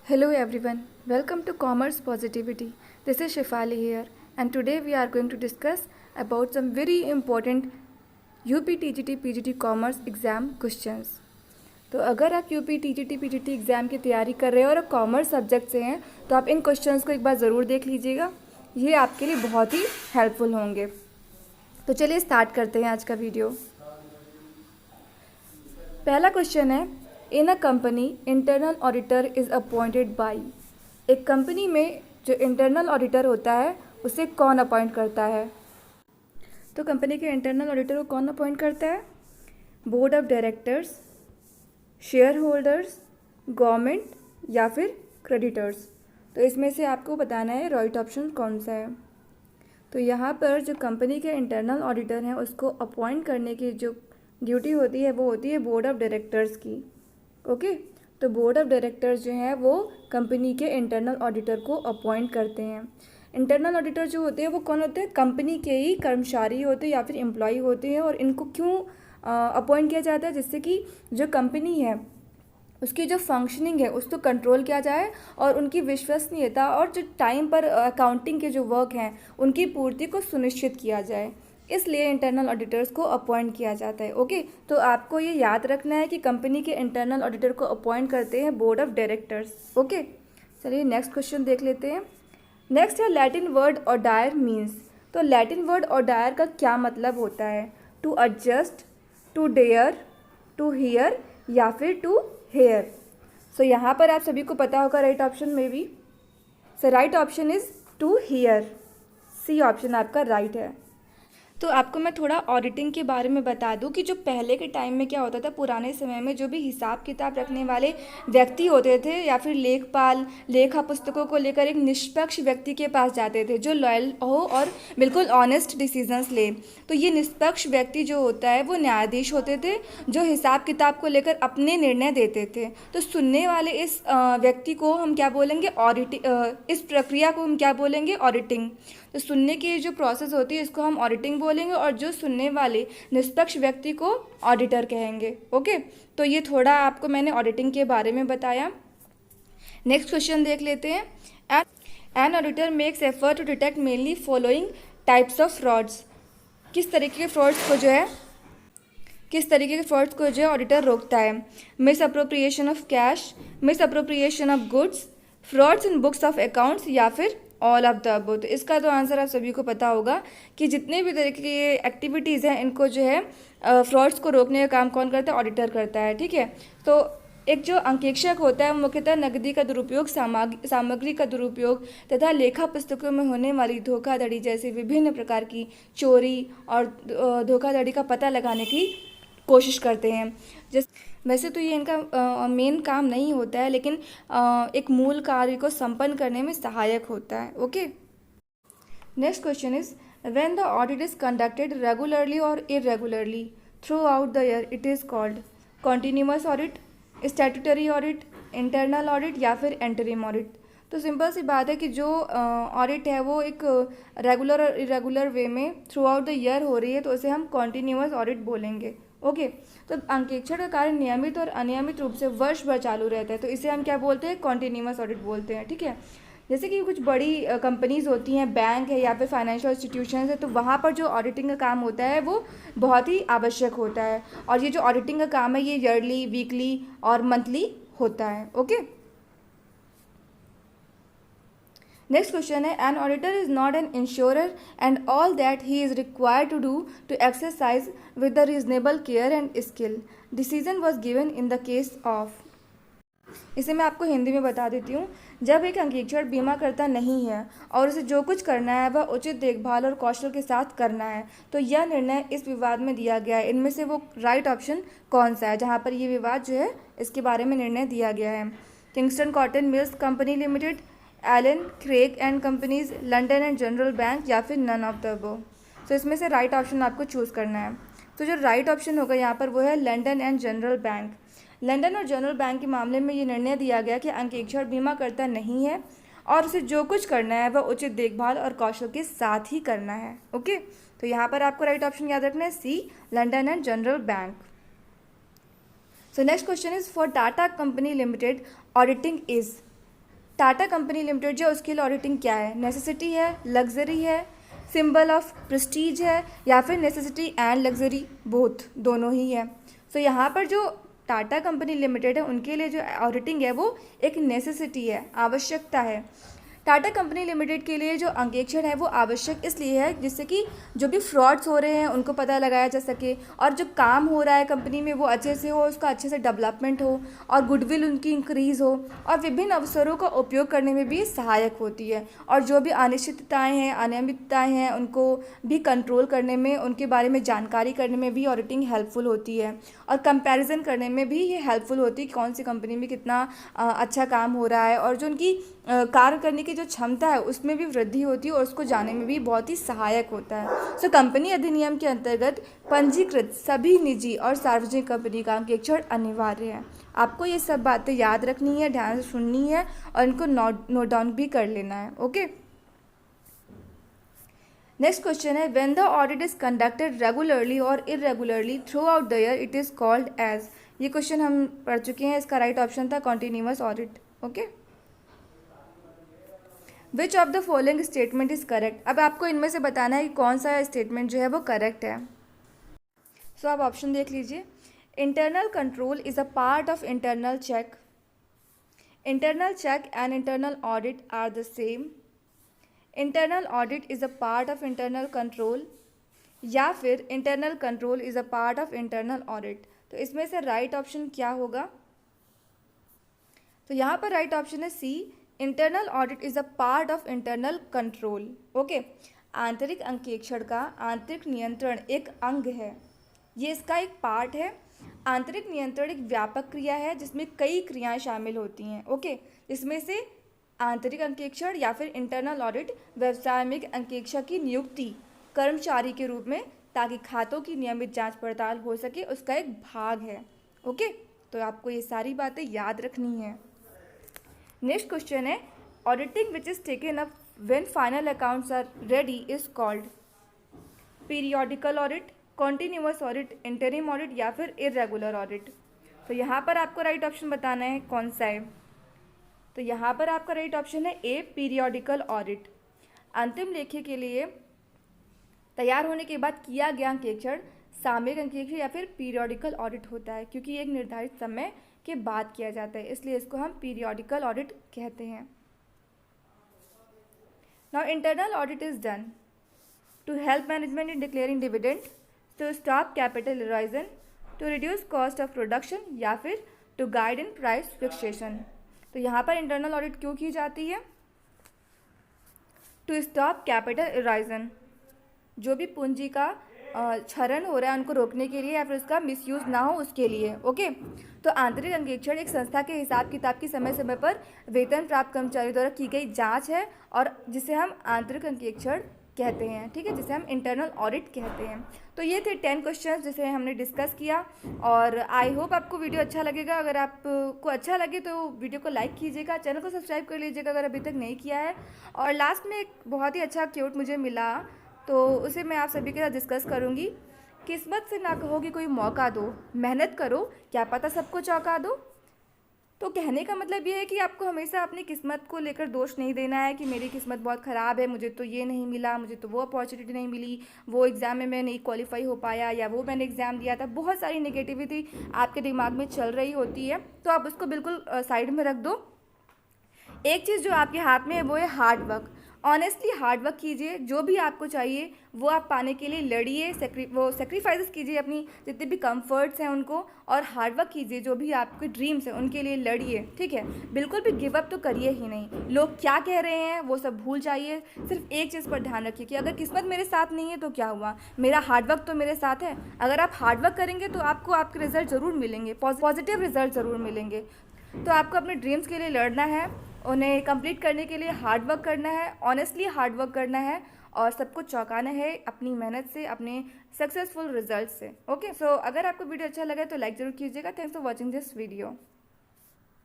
Hello everyone, welcome to Commerce Positivity. This is Shifali here, and today we are going to discuss about some very important UPTGT PGT Commerce exam questions. तो अगर आप UP TGT PGT exam की तैयारी कर रहे हो और commerce subject से हैं तो आप इन क्वेश्चंस को एक बार ज़रूर देख लीजिएगा, ये आपके लिए बहुत ही हेल्पफुल होंगे। तो चलिए स्टार्ट करते हैं आज का वीडियो। पहला क्वेश्चन है, in a company internal auditor is appointed by. एक कंपनी में जो इंटरनल ऑडिटर होता है उसे कौन अपॉइंट करता है? तो कंपनी के इंटरनल ऑडिटर को कौन अपॉइंट करता है? Board of directors, share holders, government या फिर क्रेडिटर्स। तो इसमें से आपको बताना है राइट ऑप्शन कौन सा है। तो यहाँ पर जो कंपनी के इंटरनल ऑडिटर हैं उसको अपॉइंट करने की जो ड्यूटी होती है वो होती है बोर्ड ऑफ डायरेक्टर्स की। ओके, तो बोर्ड ऑफ डायरेक्टर्स जो हैं वो कंपनी के इंटरनल ऑडिटर को अपॉइंट करते हैं। इंटरनल ऑडिटर जो होते हैं वो कौन होते हैं? कंपनी के ही कर्मचारी होते हैं या फिर एम्प्लॉय होते हैं। और इनको क्यों अपॉइंट किया जाता है? जिससे कि जो कंपनी है उसकी जो फंक्शनिंग है उसको कंट्रोल किया जाए और उनकी विश्वसनीयता और जो टाइम पर अकाउंटिंग के जो वर्क हैं उनकी पूर्ति को सुनिश्चित किया जाए, इसलिए इंटरनल ऑडिटर्स को अपॉइंट किया जाता है। ओके, तो आपको ये याद रखना है कि कंपनी के इंटरनल ऑडिटर को अपॉइंट करते हैं बोर्ड ऑफ डायरेक्टर्स। ओके, चलिए नेक्स्ट क्वेश्चन देख लेते हैं। नेक्स्ट है लैटिन वर्ड ऑडायर मीन्स। तो लैटिन वर्ड ऑडायर का क्या मतलब होता है? To adjust, to dare, to hear या फिर टू हेयर। सो यहाँ पर आप सभी को पता होगा राइट ऑप्शन में भी। So right option is two here. C option आपका राइट है। तो आपको मैं थोड़ा ऑडिटिंग के बारे में बता दूं कि जो पहले के टाइम में क्या होता था, पुराने समय में जो भी हिसाब किताब रखने वाले व्यक्ति होते थे या फिर लेखपाल लेखा पुस्तकों को लेकर एक निष्पक्ष व्यक्ति के पास जाते थे जो लॉयल हो और बिल्कुल ऑनेस्ट डिसीजंस ले। तो ये निष्पक्ष व्यक्ति जो होता है वो न्यायाधीश होते थे जो हिसाब किताब को लेकर अपने निर्णय देते थे। तो सुनने वाले इस व्यक्ति को हम क्या बोलेंगे? इस प्रक्रिया को हम क्या बोलेंगे? ऑडिटिंग। तो सुनने की जो प्रोसेस होती है इसको हम ऑडिटिंग बोलेंगे और जो सुनने वाले निष्पक्ष व्यक्ति को ऑडिटर कहेंगे। ओके, तो ये थोड़ा आपको मैंने ऑडिटिंग के बारे में बताया। नेक्स्ट क्वेश्चन देख लेते हैं। An auditor makes effort to detect mainly following types of frauds. किस तरीके के फ्रॉड्स को जो है ऑडिटर रोकता है? Miss appropriation of cash, miss appropriation of goods, frauds in books of accounts या फिर ऑल ऑफ द अबव। तो इसका तो आंसर आप सभी को पता होगा कि जितने भी तरीके की एक्टिविटीज़ हैं इनको जो है फ्रॉड्स को रोकने का काम कौन करता है? ऑडिटर करता है। ठीक है, तो एक जो अंकेक्षक होता है मुख्यतः नकदी का दुरुपयोग, सामग्री का दुरुपयोग तथा लेखा पुस्तकों में होने वाली धोखाधड़ी जैसे विभिन्न प्रकार की चोरी और धोखाधड़ी का पता लगाने की कोशिश करते हैं। वैसे तो ये इनका मेन काम नहीं होता है, लेकिन एक मूल कार्य को संपन्न करने में सहायक होता है। Okay, next question is when the audit is conducted regularly और irregularly throughout the year it is called continuous audit, statutory audit, internal audit या फिर इंटरिम ऑडिट। तो सिंपल सी बात है कि जो ऑडिट है वो एक रेगुलर और इरेगुलर वे में थ्रू आउट द ईयर हो रही है तो उसे हम कॉन्टिन्यूअस ऑडिट बोलेंगे। ओके, तो अंकेक्षण का कार्य नियमित और अनियमित रूप से वर्ष भर चालू रहता है तो इसे हम क्या बोलते हैं? कॉन्टिन्यूअस ऑडिट बोलते हैं। ठीक है, जैसे कि कुछ बड़ी कंपनीज होती हैं, बैंक है या फिर फाइनेंशियल इंस्टीट्यूशंस है, तो वहाँ पर जो ऑडिटिंग का काम होता है वो बहुत ही आवश्यक होता है। और ये जो ऑडिटिंग का काम है ये ईयरली, वीकली और मंथली होता है। ओके, नेक्स्ट क्वेश्चन है an auditor is not an insurer and all that he is required to do to exercise with the reasonable care and skill decision was given in the case of. इसे मैं आपको हिंदी में बता देती हूँ। जब एक अंकेक्षण बीमा करता नहीं है और उसे जो कुछ करना है वह उचित देखभाल और कौशल के साथ करना है तो यह निर्णय इस विवाद में दिया गया है। इनमें से वो राइट ऑप्शन कौन सा है जहाँ पर ये विवाद जो है इसके बारे में निर्णय दिया गया है? Kingston Cotton Mills Company Limited, Allen Craig and Companies, London and general Bank या फिर नन ऑफ द अबव। तो इसमें से राइट ऑप्शन आपको चूज़ करना है। तो जो राइट ऑप्शन होगा यहाँ पर वो है London and general bank. London और जनरल बैंक के मामले में ये निर्णय दिया गया कि अंकेक्षण बीमा करता नहीं है और उसे जो कुछ करना है वह उचित देखभाल और कौशल के साथ ही करना है। ओके, तो यहाँ पर आपको राइट ऑप्शन याद रखना है C, London and general bank. So next question is for Tata company limited auditing is Tata company limited जो, उसके लिए ऑडिटिंग क्या है? नेसेसिटी है, लग्जरी है, सिंबल ऑफ प्रेस्टीज है, या फिर नेसेसिटी एंड लग्जरी बोथ, दोनों ही है। सो यहाँ पर जो टाटा कंपनी लिमिटेड है उनके लिए जो ऑडिटिंग है वो एक नेसेसिटी है, आवश्यकता है। टाटा कंपनी लिमिटेड के लिए जो अंकेक्षण है वो आवश्यक इसलिए है जिससे कि जो भी फ्रॉड्स हो रहे हैं उनको पता लगाया जा सके, और जो काम हो रहा है कंपनी में वो अच्छे से हो, उसका अच्छे से डेवलपमेंट हो, और गुडविल उनकी इंक्रीज़ हो, और विभिन्न अवसरों का उपयोग करने में भी सहायक होती है। और जो भी अनिश्चितताएँ हैं, अनियमितताएँ हैं, उनको भी कंट्रोल करने में, उनके बारे में जानकारी करने में भी ऑडिटिंग हेल्पफुल होती है। और कंपैरिजन करने में भी ये हेल्पफुल होती है कि कौन सी कंपनी में कितना अच्छा काम हो रहा है, और जो उनकी कार्य करने की जो क्षमता है उसमें भी वृद्धि होती है, और उसको जानने में भी बहुत ही सहायक होता है। सो कंपनी अधिनियम के अंतर्गत पंजीकृत सभी निजी और सार्वजनिक कंपनी का अंकेक्षण अनिवार्य है। आपको ये सब बातें याद रखनी है, ध्यान से सुननी है, और इनको नोट डाउन भी कर लेना है। ओके, नेक्स्ट क्वेश्चन है, when the audit is conducted regularly और irregularly throughout the year it is called as. ये क्वेश्चन हम पढ़ चुके हैं, इसका राइट ऑप्शन था continuous audit. Okay, which of the following statement is correct. अब आपको इनमें से बताना है कि कौन सा स्टेटमेंट जो है वो करेक्ट है। सो आप ऑप्शन देख लीजिए। Internal control is a part of internal check, internal check and internal audit are the same, internal audit is a part of internal control, या फिर internal control is a part of internal audit. तो इसमें से right option क्या होगा? तो यहाँ पर राइट ऑप्शन है C, internal audit is a part of internal control. Okay, आंतरिक अंकेक्षण का आंतरिक नियंत्रण एक अंग है, ये इसका एक पार्ट है। आंतरिक नियंत्रण एक व्यापक क्रिया है जिसमें कई क्रियाएं शामिल होती हैं। ओके, इसमें से आंतरिक अंकेक्षण या फिर इंटरनल ऑडिट व्यवसाय में अंकेक्षक की नियुक्ति कर्मचारी के रूप में, ताकि खातों की नियमित जांच पड़ताल हो सके, उसका एक भाग है। ओके, तो आपको ये सारी बातें याद रखनी है। नेक्स्ट क्वेश्चन है, auditing which is taken up when final accounts are ready is called periodical audit, continuous audit, interim audit, या फिर इरेगुलर ऑडिट। तो यहाँ पर आपको राइट ऑप्शन बताना है कौन सा है। तो यहाँ पर आपका राइट ऑप्शन है ए, पीरियोडिकल ऑडिट। अंतिम लेखे के लिए तैयार होने के बाद किया गया अंकेक्षण सामयिक अंकेक्षण या फिर पीरियोडिकल ऑडिट होता है, क्योंकि एक निर्धारित समय के बाद किया जाता है, इसलिए इसको हम पीरियोडिकल ऑडिट कहते हैं। Now internal audit is done to help management in declaring dividend, to stop capital erosion, to reduce cost of production, या फिर to guide in price fixation. तो यहाँ पर इंटरनल ऑडिट क्यों की जाती है? टू स्टॉप कैपिटल इरोजन, जो भी पूंजी का क्षरण हो रहा है उनको रोकने के लिए, या फिर उसका मिसयूज ना हो उसके लिए। ओके, तो आंतरिक अंकेक्षण एक संस्था के हिसाब किताब की समय समय पर वेतन प्राप्त कर्मचारियों द्वारा की गई जांच है, और जिसे हम आंतरिक अंकेक्षण कहते हैं। ठीक है, जिसे हम इंटरनल ऑडिट कहते हैं। तो ये थे 10 क्वेश्चंस जिसे हमने डिस्कस किया, और आई होप आपको वीडियो अच्छा लगेगा। अगर आपको अच्छा लगे तो वीडियो को लाइक कीजिएगा, चैनल को सब्सक्राइब कर लीजिएगा अगर अभी तक नहीं किया है। और लास्ट में एक बहुत ही अच्छा क्यूट मुझे मिला, तो उसे मैं आप सभी के साथ डिस्कस करूँगी। किस्मत से ना कहो कि कोई मौका दो, मेहनत करो, क्या पता सबको चौंका दो। तो कहने का मतलब ये है कि आपको हमेशा अपनी किस्मत को लेकर दोष नहीं देना है कि मेरी किस्मत बहुत ख़राब है, मुझे तो ये नहीं मिला, मुझे तो वो अपॉर्चुनिटी नहीं मिली, वो एग्ज़ाम में मैं नहीं क्वालिफाई हो पाया, या वो मैंने एग्ज़ाम दिया था। बहुत सारी नेगेटिविटी आपके दिमाग में चल रही होती है, तो आप उसको बिल्कुल साइड में रख दो। एक चीज़ जो आपके हाथ में है वो है hard work. Honestly hard work कीजिए, जो भी आपको चाहिए वो आप पाने के लिए लड़िए, सेक्रीफाइसेस कीजिए, अपनी जितने भी कंफर्ट्स हैं उनको, और हार्ड वर्क कीजिए, जो भी आपके ड्रीम्स हैं उनके लिए लड़िए। ठीक है, बिल्कुल भी गिव अप तो करिए ही नहीं। लोग क्या कह रहे हैं वो सब भूल जाइए, सिर्फ एक चीज़ पर ध्यान रखिए कि अगर किस्मत मेरे साथ नहीं है तो क्या हुआ, मेरा हार्ड वर्क तो मेरे साथ है। अगर आप हार्ड वर्क करेंगे तो आपको आपके रिजल्ट ज़रूर मिलेंगे, पॉजिटिव रिजल्ट ज़रूर मिलेंगे। तो आपको अपने ड्रीम्स के लिए लड़ना है, उन्हें कंप्लीट करने के लिए हार्ड वर्क करना है, ऑनेस्टली हार्ड वर्क करना है, और सबको चौंकाना है अपनी मेहनत से, अपने सक्सेसफुल रिजल्ट से। ओके, सो अगर आपको वीडियो अच्छा लगा तो लाइक ज़रूर कीजिएगा। Thanks for watching this video.